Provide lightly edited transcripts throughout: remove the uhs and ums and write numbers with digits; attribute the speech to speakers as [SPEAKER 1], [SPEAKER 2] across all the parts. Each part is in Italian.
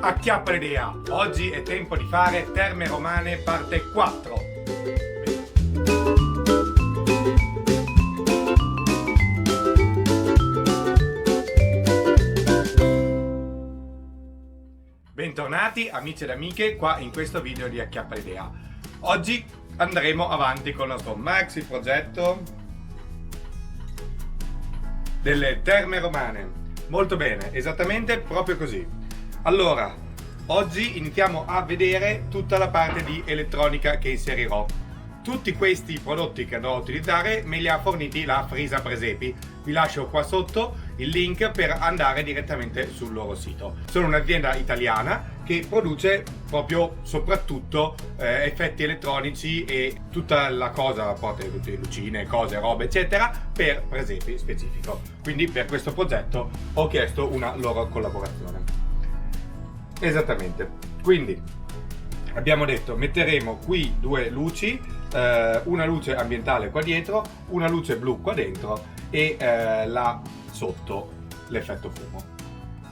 [SPEAKER 1] Acchiappa l'idea! Oggi è tempo di fare Terme Romane parte 4. Bentornati amici ed amiche qua in questo video di Acchiappa l'idea. Oggi andremo avanti con il nostro maxi progetto delle Terme Romane. Molto bene, esattamente proprio così. Allora, oggi iniziamo a vedere tutta la parte di elettronica che inserirò. Tutti questi prodotti che andrò a utilizzare me li ha forniti la Frisa Presepi. Vi lascio qua sotto il link per andare direttamente sul loro sito. Sono un'azienda italiana che produce proprio soprattutto effetti elettronici e tutta la cosa, porta tutte lucine, cose, robe eccetera per Presepi specifico. Quindi per questo progetto ho chiesto una loro collaborazione. Esattamente, quindi abbiamo detto metteremo qui due luci, una luce ambientale qua dietro, una luce blu qua dentro e là sotto l'effetto fumo.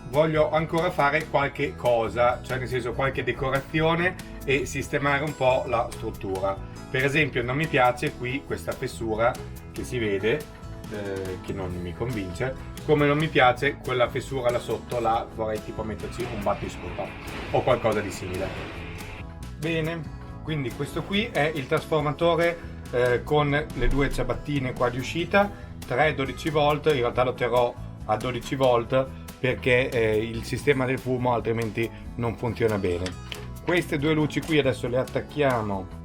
[SPEAKER 1] Voglio ancora fare qualche cosa, cioè nel senso qualche decorazione e sistemare un po' la struttura. Per esempio non mi piace qui questa fessura che si vede, che non mi convince, come non mi piace quella fessura là sotto, là vorrei tipo metterci un battiscotto o qualcosa di simile. Bene, quindi questo qui è il trasformatore con le due ciabattine qua di uscita, 3 12 volt, in realtà lo terrò a 12 volt perché il sistema del fumo altrimenti non funziona bene. Queste due luci qui adesso le attacchiamo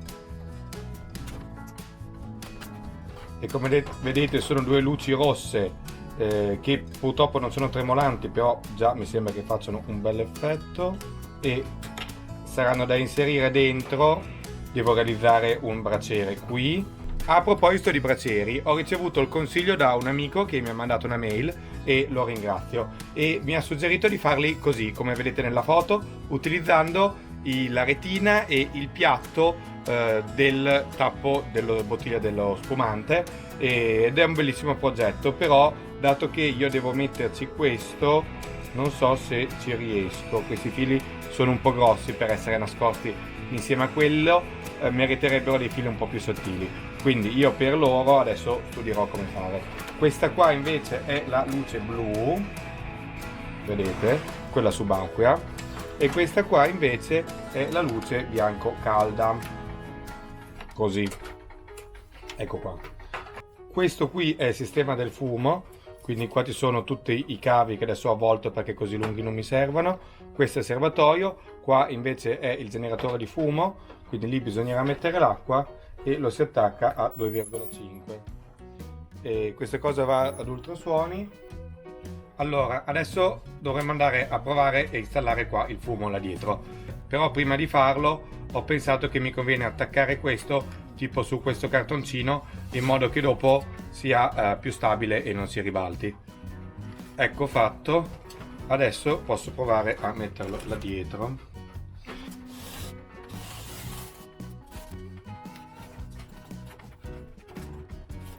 [SPEAKER 1] e come vedete sono due luci rosse che purtroppo non sono tremolanti, però già mi sembra che facciano un bel effetto e saranno da inserire dentro. Devo realizzare un braciere qui. A proposito di bracieri, ho ricevuto il consiglio da un amico che mi ha mandato una mail e lo ringrazio, e mi ha suggerito di farli così come vedete nella foto, utilizzando la retina e il piatto del tappo della bottiglia dello spumante, ed è un bellissimo progetto. Però dato che io devo metterci questo, non so se ci riesco. Questi fili sono un po' grossi per essere nascosti insieme a quello, meriterebbero dei fili un po' più sottili, quindi io per loro adesso studierò come fare. Questa qua invece è la luce blu, vedete, quella subacquea, e questa qua invece è la luce bianco calda, così, ecco qua. Questo qui è il sistema del fumo, quindi qua ci sono tutti i cavi che adesso ho avvolto perché così lunghi non mi servono. Questo è il serbatoio, qua invece è il generatore di fumo, quindi lì bisognerà mettere l'acqua e lo si attacca a 2,5. E questa cosa va ad ultrasuoni. Allora adesso dovremmo andare a provare e installare qua il fumo là dietro, però prima di farlo ho pensato che mi conviene attaccare questo tipo su questo cartoncino, in modo che dopo sia più stabile e non si ribalti. Ecco fatto, adesso posso provare a metterlo là dietro.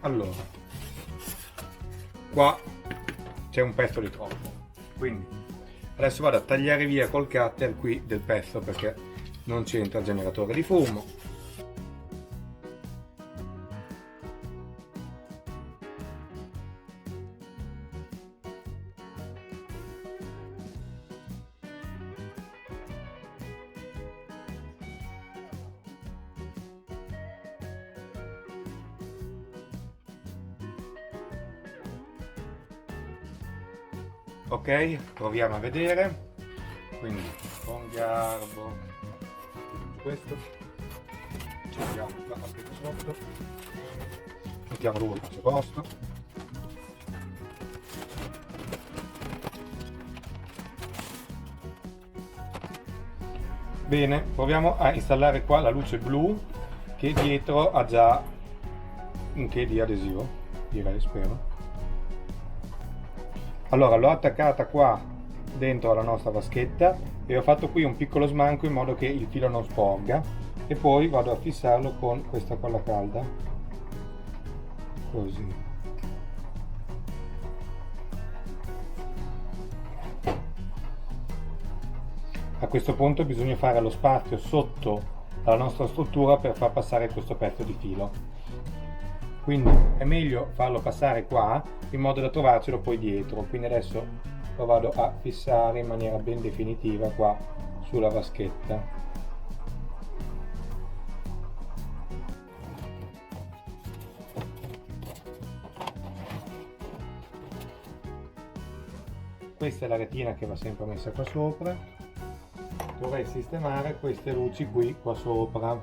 [SPEAKER 1] Allora, qua c'è un pezzo di troppo, quindi adesso vado a tagliare via col cutter qui del pezzo perché non c'entra il generatore di fumo. Ok, proviamo a vedere. Quindi con garbo questo, cerchiamo la parte di sotto, mettiamo lui a posto. Bene, proviamo a installare qua la luce blu, che dietro ha già un che di adesivo, direi, spero. Allora l'ho attaccata qua dentro alla nostra vaschetta e ho fatto qui un piccolo smanco in modo che il filo non sporga, e poi vado a fissarlo con questa colla calda, così. A questo punto bisogna fare lo spazio sotto alla nostra struttura per far passare questo pezzo di filo. Quindi è meglio farlo passare qua in modo da trovarcelo poi dietro. Quindi adesso lo vado a fissare in maniera ben definitiva qua sulla vaschetta. Questa è la retina che va sempre messa qua sopra. Dovrei sistemare queste luci qui qua sopra,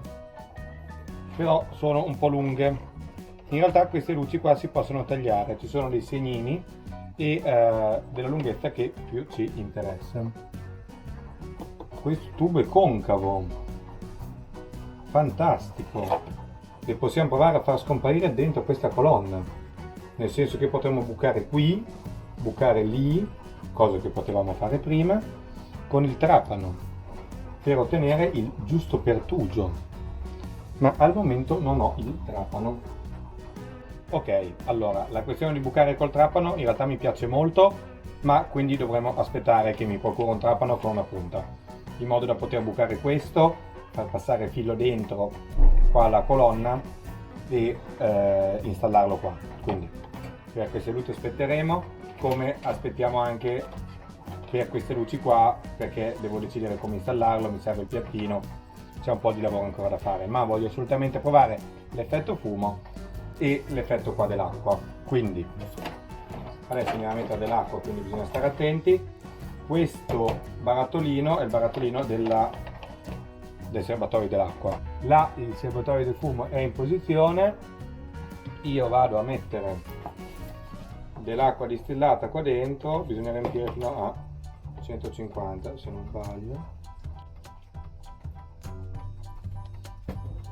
[SPEAKER 1] però sono un po' lunghe. In realtà queste luci qua si possono tagliare, ci sono dei segnini e della lunghezza che più ci interessa. Questo tubo è concavo, fantastico, e possiamo provare a far scomparire dentro questa colonna, nel senso che potremmo bucare qui, bucare lì, cosa che potevamo fare prima, con il trapano per ottenere il giusto pertugio, ma al momento non ho il trapano. Ok, allora la questione di bucare col trapano in realtà mi piace molto, ma quindi dovremo aspettare che mi procura un trapano con una punta, in modo da poter bucare questo, far passare filo dentro qua alla colonna e installarlo qua. Quindi per queste luci aspetteremo, come aspettiamo anche per queste luci qua, perché devo decidere come installarlo, mi serve il piattino, c'è un po' di lavoro ancora da fare, ma voglio assolutamente provare l'effetto fumo e l'effetto qua dell'acqua. Quindi adesso andiamo a mettere dell'acqua, quindi bisogna stare attenti. Questo barattolino è il barattolino del serbatoio dell'acqua. Là il serbatoio del fumo è in posizione, io vado a mettere dell'acqua distillata qua dentro, bisogna riempire fino a 150 se non sbaglio.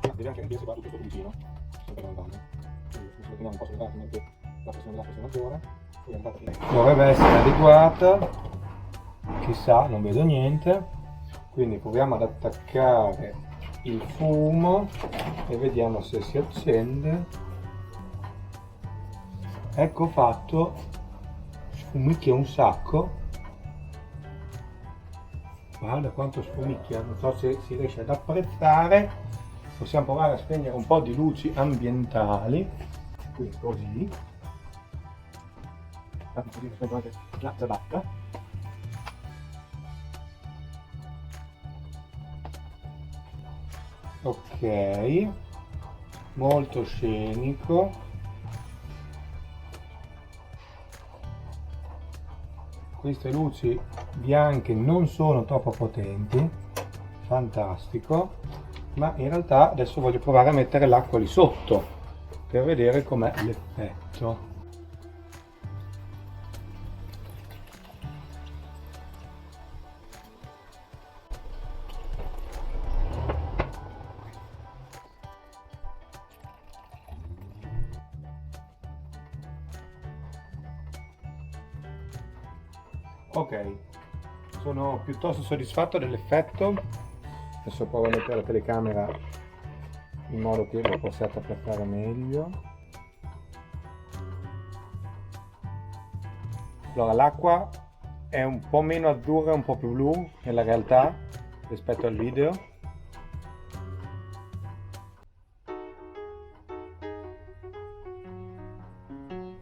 [SPEAKER 1] Devi anche riempirsi qua tutto questo vicino, sempre non sbaglio. Quindi un po' sul lato perché la pressione dell'acqua sia maggiore. Dovrebbe essere adeguata, chissà, non vedo niente. Quindi proviamo ad attaccare il fumo e vediamo se si accende. Ecco fatto, sfumicchia un sacco. Guarda quanto sfumicchia, non so se si riesce ad apprezzare. Possiamo provare a spegnere un po' di luci ambientali, quindi così. La ciabatta. Ok, molto scenico. Queste luci bianche non sono troppo potenti, fantastico, ma in realtà adesso voglio provare a mettere l'acqua lì sotto per vedere com'è l'effetto. Ok, sono piuttosto soddisfatto dell'effetto. Adesso provo a mettere la telecamera in modo che lo possiate apprezzare meglio. Allora, l'acqua è un po' meno azzurra, un po' più blu nella realtà rispetto al video.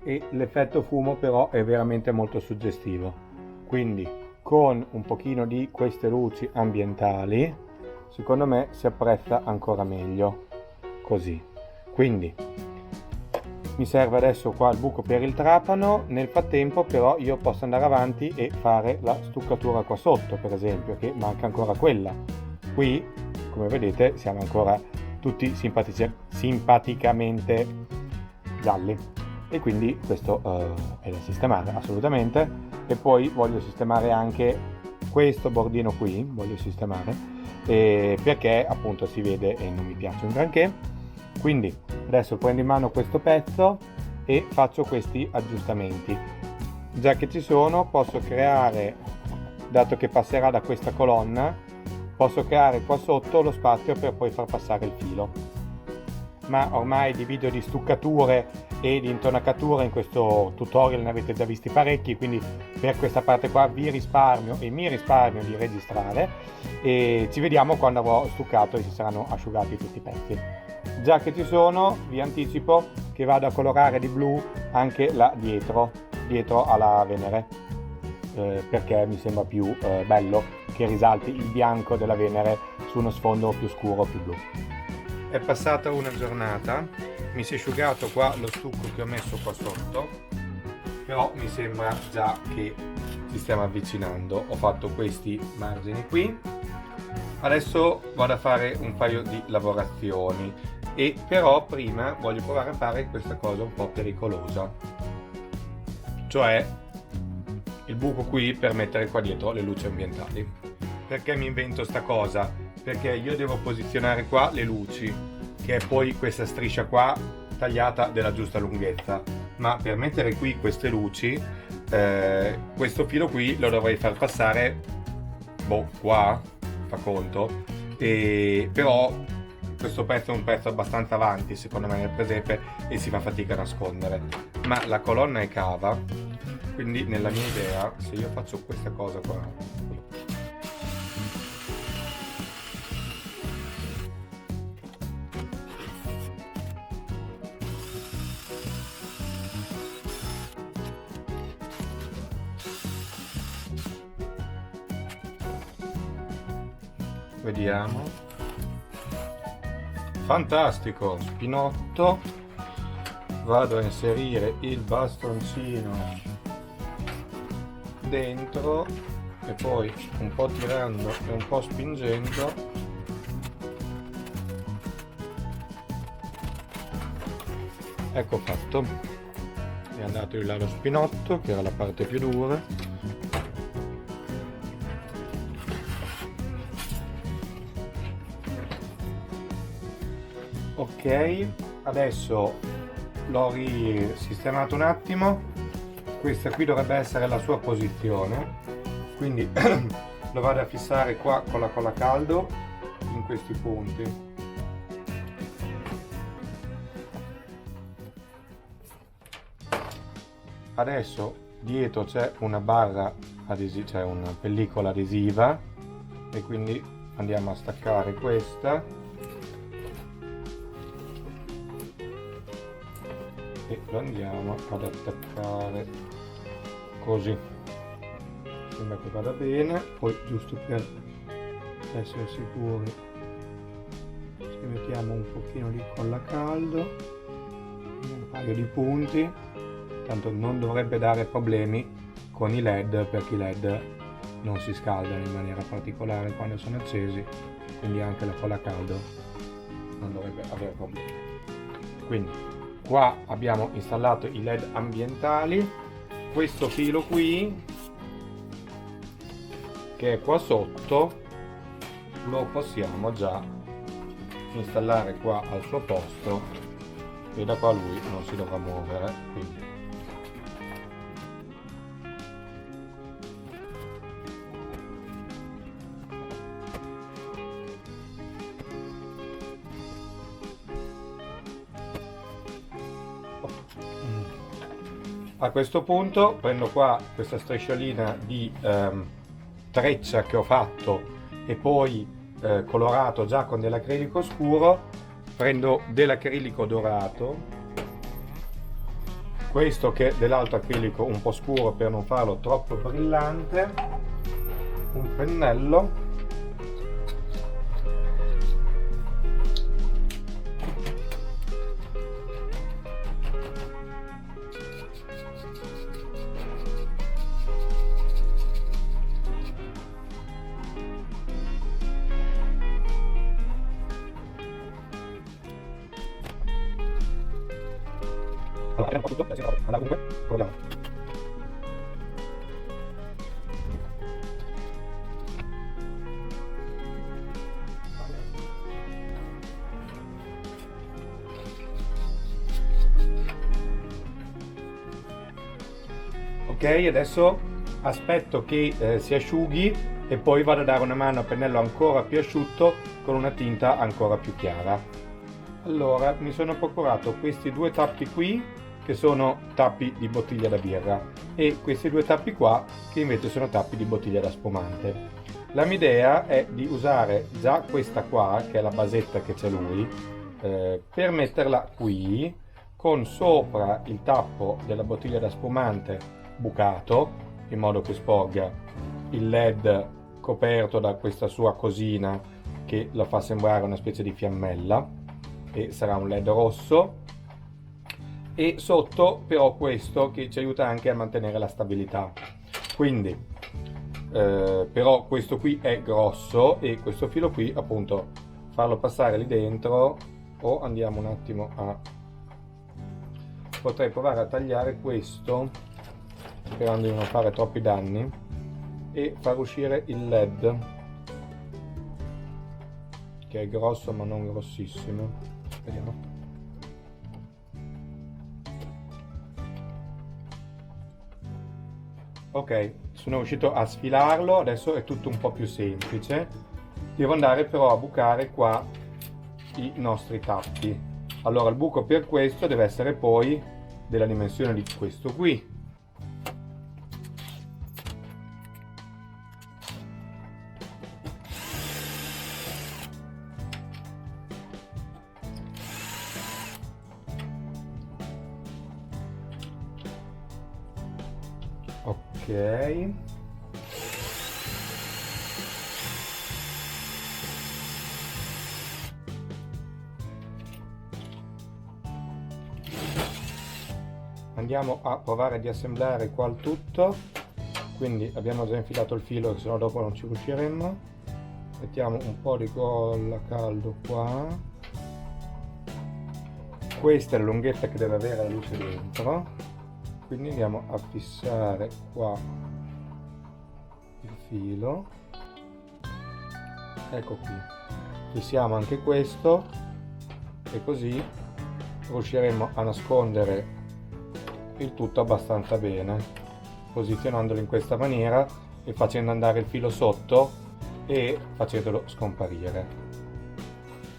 [SPEAKER 1] E l'effetto fumo però è veramente molto suggestivo. Quindi con un pochino di queste luci ambientali secondo me si apprezza ancora meglio così. Quindi mi serve adesso qua il buco per il trapano. Nel frattempo però io posso andare avanti e fare la stuccatura qua sotto, per esempio, che manca ancora quella. Qui come vedete siamo ancora tutti simpaticamente gialli e quindi questo è da sistemare assolutamente. E poi voglio sistemare anche questo bordino qui, voglio sistemare perché appunto si vede e non mi piace un granché. Quindi adesso prendo in mano questo pezzo e faccio questi aggiustamenti. Già che ci sono, posso creare, dato che passerà da questa colonna, posso creare qua sotto lo spazio per poi far passare il filo. Ma ormai di video di stuccature e di intonacatura in questo tutorial ne avete già visti parecchi, quindi per questa parte qua vi risparmio e mi risparmio di registrare, e ci vediamo quando avrò stuccato e si saranno asciugati tutti i pezzi. Già che ci sono, vi anticipo che vado a colorare di blu anche là dietro alla Venere, perché mi sembra più bello che risalti il bianco della Venere su uno sfondo più scuro, più blu. È passata una giornata, mi si è asciugato qua lo stucco che ho messo qua sotto, però mi sembra già che ci stiamo avvicinando. Ho fatto questi margini qui, adesso vado a fare un paio di lavorazioni, e però prima voglio provare a fare questa cosa un po' pericolosa, cioè il buco qui per mettere qua dietro le luci ambientali. Perché mi invento sta cosa? Perché io devo posizionare qua le luci, che è poi questa striscia qua tagliata della giusta lunghezza, ma per mettere qui queste luci questo filo qui lo dovrei far passare qua, fa conto, però questo pezzo è un pezzo abbastanza avanti secondo me nel presepe e si fa fatica a nascondere, ma la colonna è cava, quindi nella mia idea, se io faccio questa cosa qua, vediamo, fantastico, spinotto, vado a inserire il bastoncino dentro e poi un po' tirando e un po' spingendo ecco fatto, è andato di là lo spinotto che era la parte più dura. Ok, adesso l'ho risistemato un attimo, questa qui dovrebbe essere la sua posizione, quindi lo vado a fissare qua con la colla a caldo in questi punti. Adesso dietro c'è una barra adesiva, c'è una pellicola adesiva, e quindi andiamo a staccare questa e lo andiamo ad attaccare così. Sembra che vada bene, poi giusto per essere sicuri ci mettiamo un pochino di colla a caldo, un paio di punti, tanto non dovrebbe dare problemi con i LED, perché i LED non si scaldano in maniera particolare quando sono accesi, quindi anche la colla a caldo non dovrebbe avere problemi. Quindi qua abbiamo installato i LED ambientali, questo filo qui che è qua sotto lo possiamo già installare qua al suo posto e da qua lui non si dovrà muovere, quindi a questo punto prendo qua questa strisciolina di treccia che ho fatto e poi colorato già con dell'acrilico scuro, prendo dell'acrilico dorato, questo che è dell'altro acrilico un po' scuro per non farlo troppo brillante, un pennello, ok, adesso aspetto che si asciughi e poi vado a dare una mano a pennello ancora più asciutto con una tinta ancora più chiara. Allora mi sono procurato questi due tappi qui che sono tappi di bottiglia da birra, e questi due tappi qua che invece sono tappi di bottiglia da spumante. La mia idea è di usare già questa qua, che è la basetta che c'è lui, per metterla qui con sopra il tappo della bottiglia da spumante bucato, in modo che sporga il LED coperto da questa sua cosina che la fa sembrare una specie di fiammella, e sarà un LED rosso, e sotto però questo che ci aiuta anche a mantenere la stabilità. Quindi però questo qui è grosso, e questo filo qui appunto farlo passare lì dentro, o andiamo un attimo a, potrei provare a tagliare questo sperando di non fare troppi danni e far uscire il LED, che è grosso ma non grossissimo. Vediamo. Ok, sono riuscito a sfilarlo, adesso è tutto un po' più semplice. Devo andare però a bucare qua i nostri tappi. Allora il buco per questo deve essere poi della dimensione di questo qui. Ok. Andiamo a provare di assemblare qua il tutto. Quindi abbiamo già infilato il filo, se no dopo non ci riusciremmo. Mettiamo un po' di colla a caldo qua. Questa è la lunghezza che deve avere la luce dentro. Quindi andiamo a fissare qua il filo, ecco qui, fissiamo anche questo, e così riusciremo a nascondere il tutto abbastanza bene, posizionandolo in questa maniera e facendo andare il filo sotto e facendolo scomparire.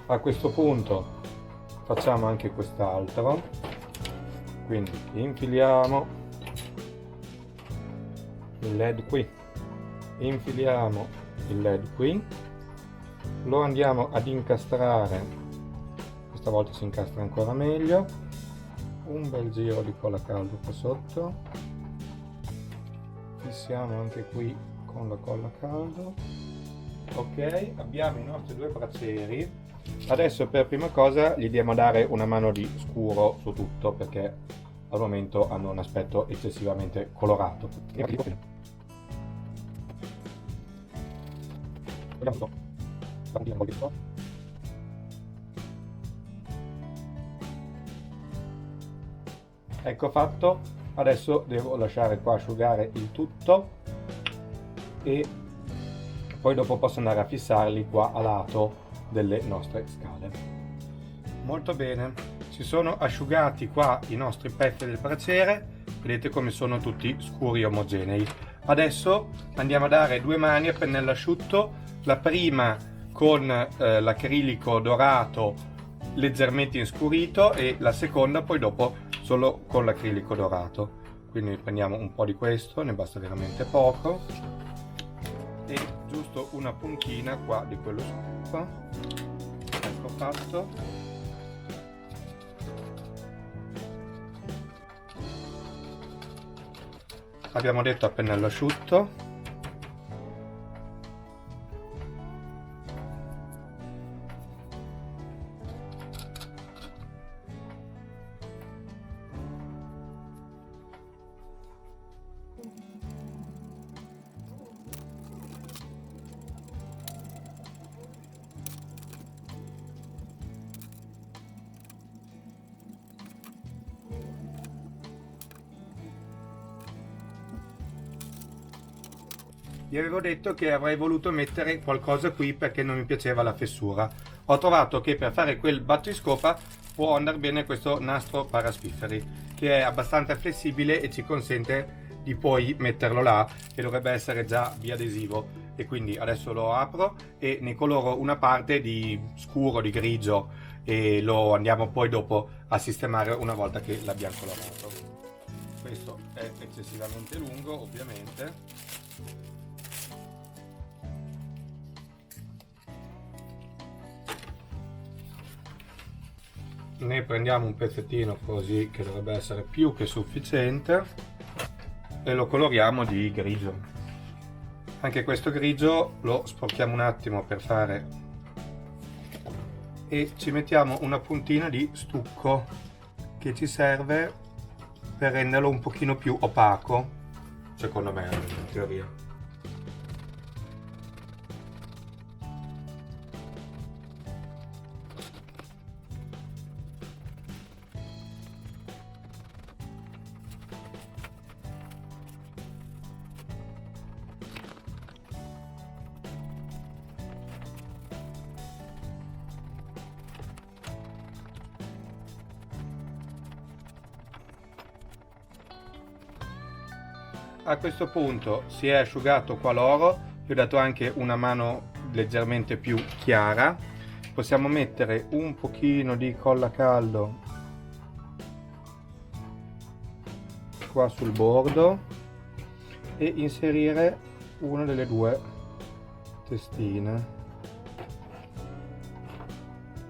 [SPEAKER 1] A questo punto facciamo anche quest'altro. Quindi infiliamo il LED qui, infiliamo il LED qui, lo andiamo ad incastrare, questa volta si incastra ancora meglio, un bel giro di colla a caldo qua sotto, fissiamo anche qui con la colla a caldo. Ok, abbiamo i nostri due braccieri. Adesso per prima cosa gli diamo a dare una mano di scuro su tutto, perché al momento hanno un aspetto eccessivamente colorato. Ecco fatto, adesso devo lasciare qua asciugare il tutto e poi dopo posso andare a fissarli qua a lato delle nostre scale. Molto bene, si sono asciugati qua i nostri pezzi del braciere, vedete come sono tutti scuri e omogenei. Adesso andiamo a dare due mani a pennello asciutto, la prima con l'acrilico dorato leggermente inscurito e la seconda poi dopo solo con l'acrilico dorato. Quindi prendiamo un po' di questo, ne basta veramente poco, e giusto una puntina qua di quello scuro. Ecco fatto. Abbiamo detto a pennello asciutto. Vi avevo detto che avrei voluto mettere qualcosa qui perché non mi piaceva la fessura. Ho trovato che per fare quel battiscopa può andare bene questo nastro paraspifferi, che è abbastanza flessibile e ci consente di poi metterlo là, che dovrebbe essere già biadesivo. e quindi adesso lo apro e ne coloro una parte di scuro, di grigio, e lo andiamo poi dopo a sistemare una volta che l'abbiamo colorato. Questo è eccessivamente lungo, ovviamente. Ne prendiamo un pezzettino così, che dovrebbe essere più che sufficiente, e lo coloriamo di grigio. Anche questo grigio lo sporchiamo un attimo per fare, e ci mettiamo una puntina di stucco che ci serve per renderlo un pochino più opaco, secondo me, in teoria. A questo punto si è asciugato qua l'oro, gli ho dato anche una mano leggermente più chiara. Possiamo mettere un pochino di colla caldo qua sul bordo e inserire una delle due testine.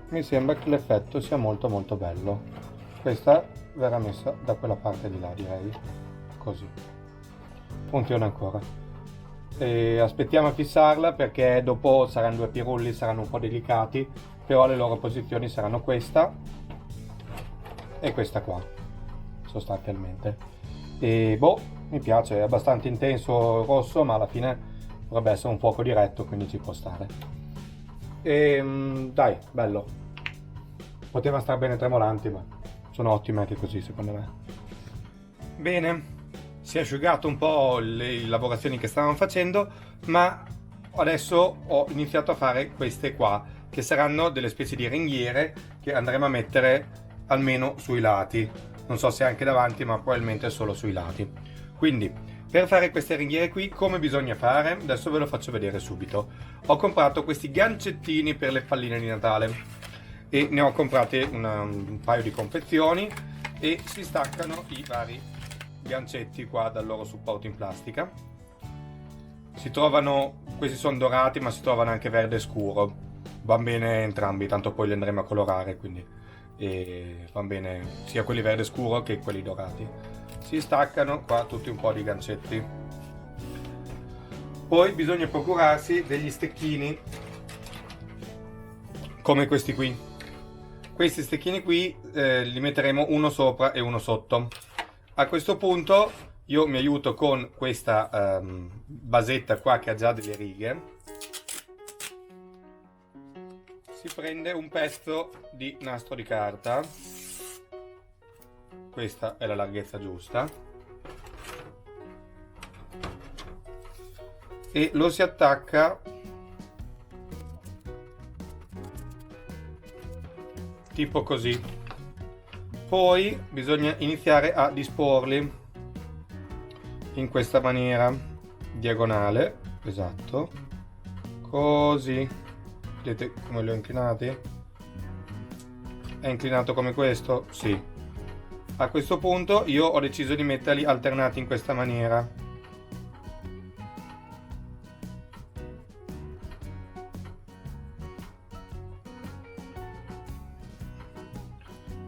[SPEAKER 1] Mi sembra che l'effetto sia molto bello. Questa verrà messa da quella parte di là, direi, così. Funziona ancora. E aspettiamo a fissarla, perché dopo saranno due pirulli, saranno un po' delicati, però le loro posizioni saranno questa e questa qua, sostanzialmente. E boh, mi piace, è abbastanza intenso il rosso, ma alla fine dovrebbe essere un fuoco diretto, quindi ci può stare. E dai, bello. Poteva star bene tremolanti, ma sono ottime anche così, secondo me. Bene. Si è asciugato un po' le lavorazioni che stavamo facendo, ma adesso ho iniziato a fare queste qua, che saranno delle specie di ringhiere che andremo a mettere almeno sui lati. Non so se anche davanti, ma probabilmente solo sui lati. Quindi, per fare queste ringhiere qui, come bisogna fare? Adesso ve lo faccio vedere subito. Ho comprato questi gancettini per le palline di Natale e ne ho comprate un paio di confezioni, e si staccano i vari gancetti qua dal loro supporto in plastica. Si trovano, questi sono dorati, ma si trovano anche verde scuro, van bene entrambi, tanto poi li andremo a colorare, quindi van bene sia quelli verde scuro che quelli dorati. Si staccano qua tutti un po' di gancetti. Poi bisogna procurarsi degli stecchini come questi qui. Questi stecchini qui li metteremo uno sopra e uno sotto. A questo punto io mi aiuto con questa basetta qua che ha già delle righe. Si prende un pezzo di nastro di carta, questa è la larghezza giusta, e lo si attacca tipo così. Poi bisogna iniziare a disporli in questa maniera, diagonale, esatto, così. Vedete come li ho inclinati? È inclinato come questo? Sì. A questo punto io ho deciso di metterli alternati in questa maniera.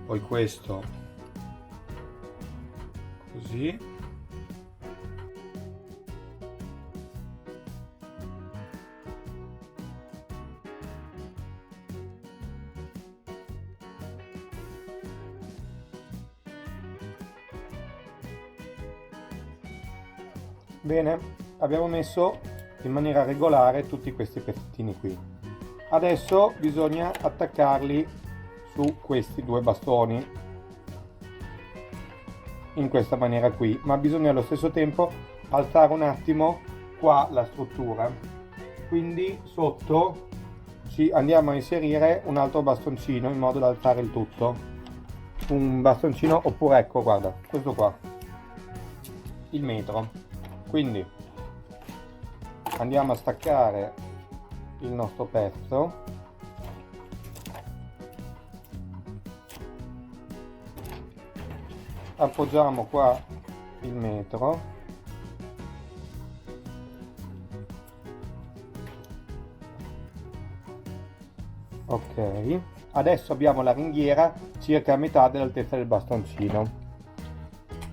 [SPEAKER 1] Poi questo così. Bene, abbiamo messo in maniera regolare tutti questi pezzettini qui. Adesso bisogna attaccarli su questi due bastoni in questa maniera qui, ma bisogna allo stesso tempo alzare un attimo qua la struttura, quindi sotto ci andiamo a inserire un altro bastoncino in modo da alzare il tutto, un bastoncino, oppure ecco, guarda, questo qua, il metro. Quindi andiamo a staccare il nostro pezzo. Appoggiamo qua il metro. Ok, adesso abbiamo la ringhiera circa a metà dell'altezza del bastoncino.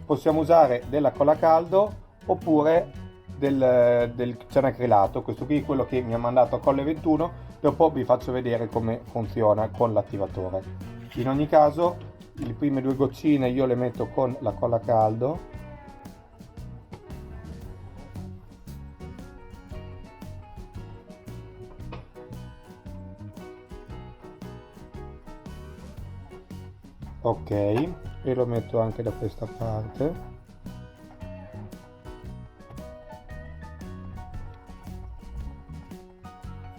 [SPEAKER 1] Possiamo usare della colla a caldo oppure del cianacrilato. Questo qui è quello che mi ha mandato a Colle 21, dopo vi faccio vedere come funziona con l'attivatore. In ogni caso le prime 2 goccine io le metto con la colla a caldo. Ok, e lo metto anche da questa parte.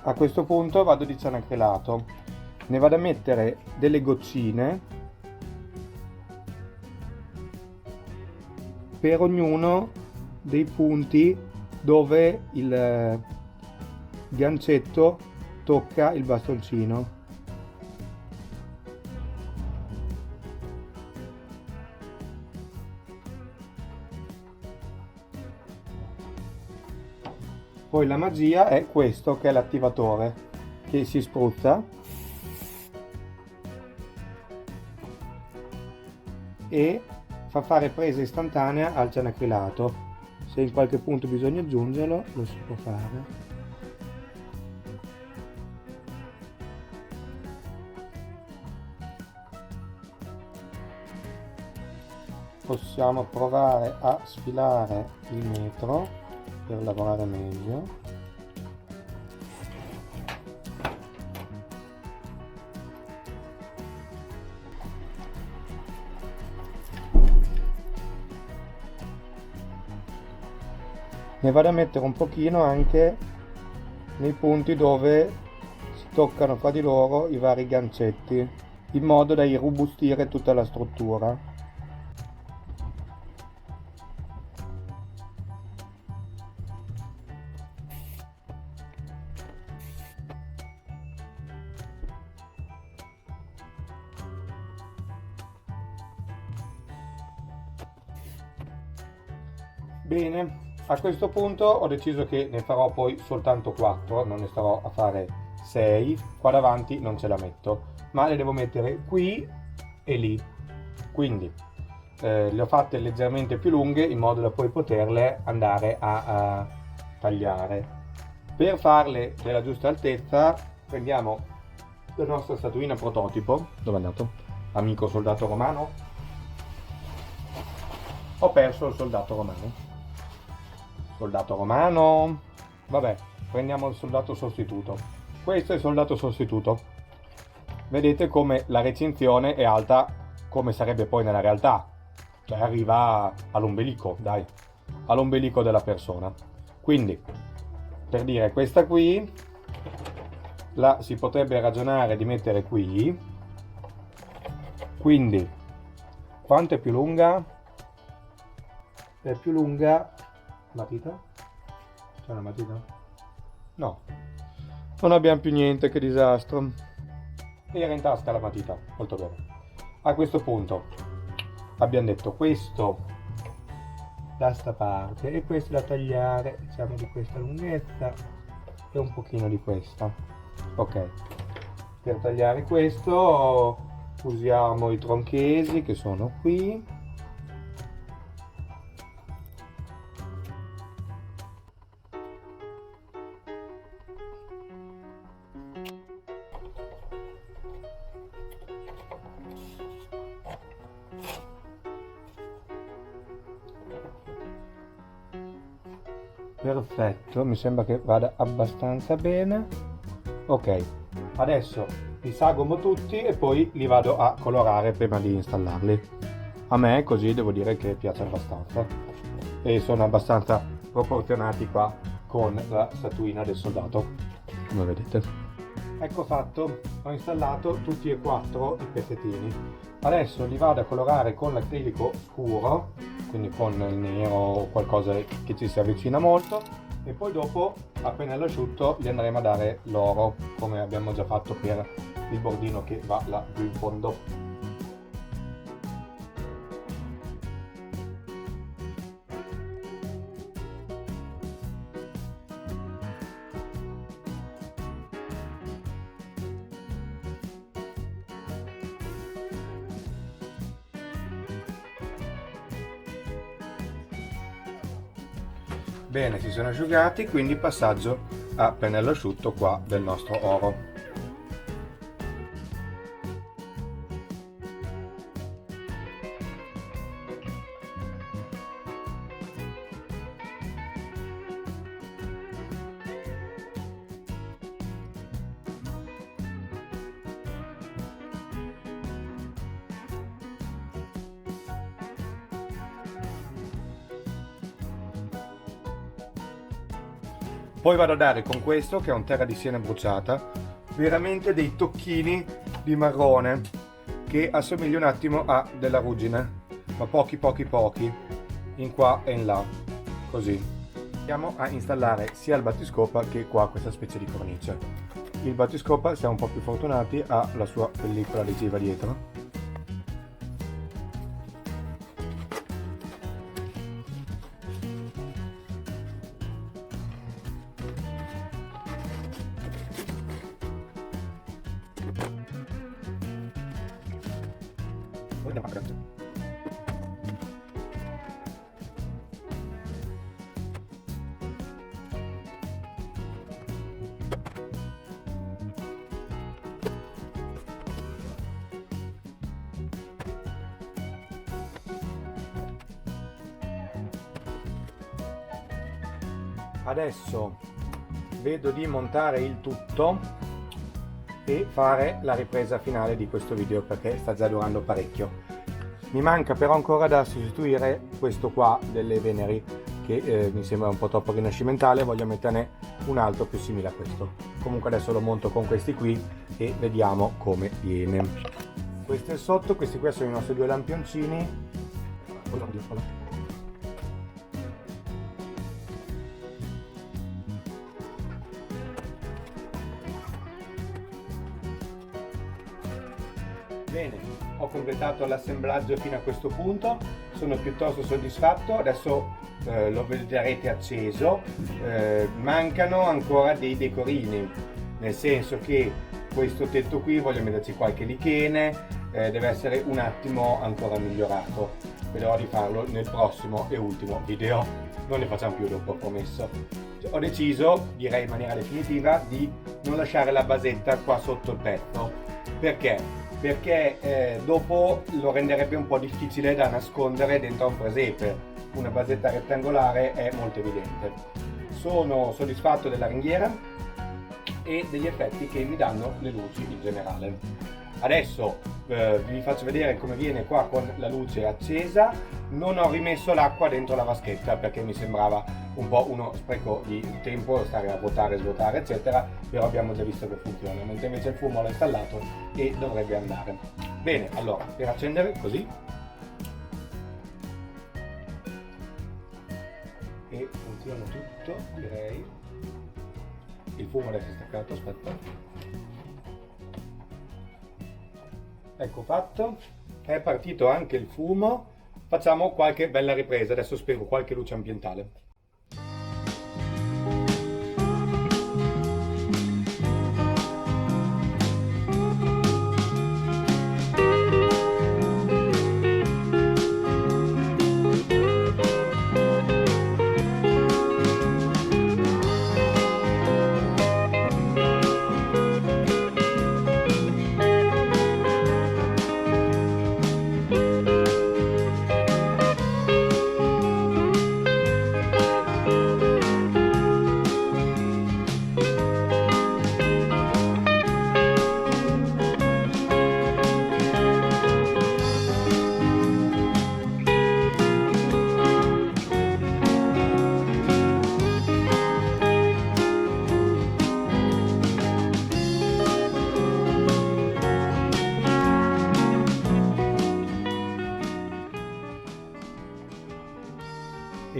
[SPEAKER 1] A questo punto vado di cianacrilato, ne vado a mettere delle goccine per ognuno dei punti dove il gancetto tocca il bastoncino. Poi la magia è questo, che è l'attivatore, che si spruzza e fa fare presa istantanea al cianacrilato. Se in qualche punto bisogna aggiungerlo, lo si può fare. Possiamo provare a sfilare il metro per lavorare meglio. Ne vado a mettere un pochino anche nei punti dove si toccano fra di loro i vari gancetti, in modo da irrobustire tutta la struttura. Bene, a questo punto ho deciso che ne farò poi soltanto 4, non ne starò a fare 6, qua davanti non ce la metto, ma le devo mettere qui e lì, quindi le ho fatte leggermente più lunghe in modo da poi poterle andare a tagliare. Per farle della giusta altezza prendiamo la nostra statuina prototipo. Dove è andato? Amico soldato romano? Ho perso il soldato romano. Soldato romano, vabbè, prendiamo il soldato sostituto. Questo è il soldato sostituto. Vedete come la recinzione è alta come sarebbe poi nella realtà, cioè arriva all'ombelico, dai, all'ombelico della persona. Quindi, per dire, questa qui la si potrebbe ragionare di mettere qui. Quindi, quanto è più lunga? È più lunga. Matita? C'è una matita? No, non abbiamo più niente, che disastro. Era in tasca la matita, molto bene. A questo punto abbiamo detto questo da sta parte e questo da tagliare, diciamo di questa lunghezza e un pochino di questa. Ok, per tagliare questo usiamo i tronchesi che sono qui. Perfetto, mi sembra che vada abbastanza bene. Ok, adesso li sagomo tutti e poi li vado a colorare prima di installarli. A me così devo dire che piace abbastanza e sono abbastanza proporzionati qua con la statuina del soldato, come vedete. Ecco fatto, ho installato tutti e 4 i pezzettini. Adesso li vado a colorare con l'acrilico scuro, quindi con il nero o qualcosa che ci si avvicina molto, E poi dopo, appena l'asciutto, gli andremo a dare l'oro, come abbiamo già fatto per il bordino che va là giù in fondo. Bene, si sono asciugati, quindi passaggio a pennello asciutto qua del nostro oro. Poi vado a dare con questo, che è un terra di siena bruciata, veramente dei tocchini di marrone che assomiglia un attimo a della ruggine, ma pochi, in qua e in là, così. Andiamo a installare sia il battiscopa che qua questa specie di cornice. Il battiscopa, siamo un po' più fortunati, ha la sua pellicola adesiva dietro. Adesso vedo di montare il tutto e fare la ripresa finale di questo video, perché sta già durando parecchio. Mi manca però ancora da sostituire questo qua delle Veneri, che mi sembra un po' troppo rinascimentale, voglio metterne un altro più simile a questo. Comunque adesso lo monto con questi qui e vediamo come viene. Questo è sotto, questi qui sono i nostri due lampioncini. Bene, ho completato l'assemblaggio fino a questo punto, sono piuttosto soddisfatto, adesso lo vedrete acceso. Mancano ancora dei decorini, nel senso che questo tetto qui voglio metterci qualche lichene, deve essere un attimo ancora migliorato, vedrò di farlo nel prossimo e ultimo video, non ne facciamo più dopo, promesso. Ho deciso, direi in maniera definitiva, di non lasciare la basetta qua sotto il petto. Perché? Perché dopo lo renderebbe un po' difficile da nascondere dentro a un presepe. Una basetta rettangolare è molto evidente. Sono soddisfatto della ringhiera e degli effetti che mi danno le luci in generale. Adesso vi faccio vedere come viene qua con la luce accesa. Non ho rimesso l'acqua dentro la vaschetta perché mi sembrava un po' uno spreco di tempo stare a vuotare, svuotare eccetera, però abbiamo già visto che funziona, mentre invece il fumo l'ho installato e dovrebbe andare. Bene, allora per accendere così e funziona tutto, direi. Il fumo adesso è staccato, aspetta. Ecco fatto, è partito anche il fumo. Facciamo qualche bella ripresa, adesso spengo qualche luce ambientale.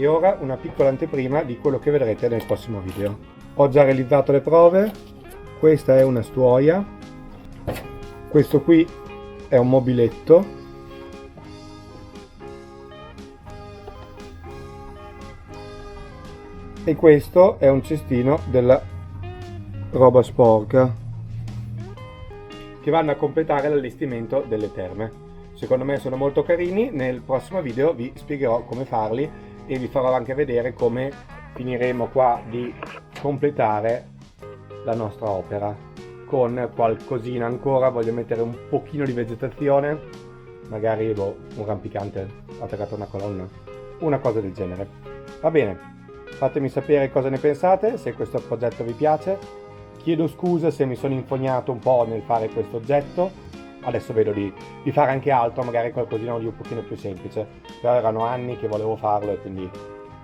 [SPEAKER 1] E ora una piccola anteprima di quello che vedrete nel prossimo video. Ho già realizzato le prove. Questa è una stuoia. Questo qui è un mobiletto. E questo è un cestino della roba sporca che vanno a completare l'allestimento delle terme. Secondo me sono molto carini. Nel prossimo video vi spiegherò come farli e vi farò anche vedere come finiremo qua di completare la nostra opera. Con qualcosina ancora, voglio mettere un pochino di vegetazione, magari un rampicante attaccato a una colonna, una cosa del genere. Va bene, fatemi sapere cosa ne pensate, se questo progetto vi piace. Chiedo scusa se mi sono infognato un po' nel fare questo oggetto. Adesso vedo di fare anche altro, magari qualcosina di un pochino più semplice. Però erano anni che volevo farlo e quindi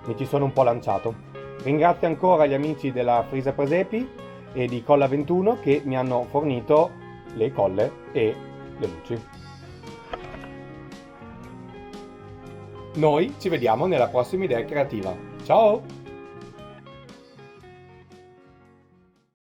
[SPEAKER 1] mi ci sono un po' lanciato. Ringrazio ancora gli amici della Frisa Presepi e di Colla 21 che mi hanno fornito le colle e le luci. Noi ci vediamo nella prossima idea creativa. Ciao!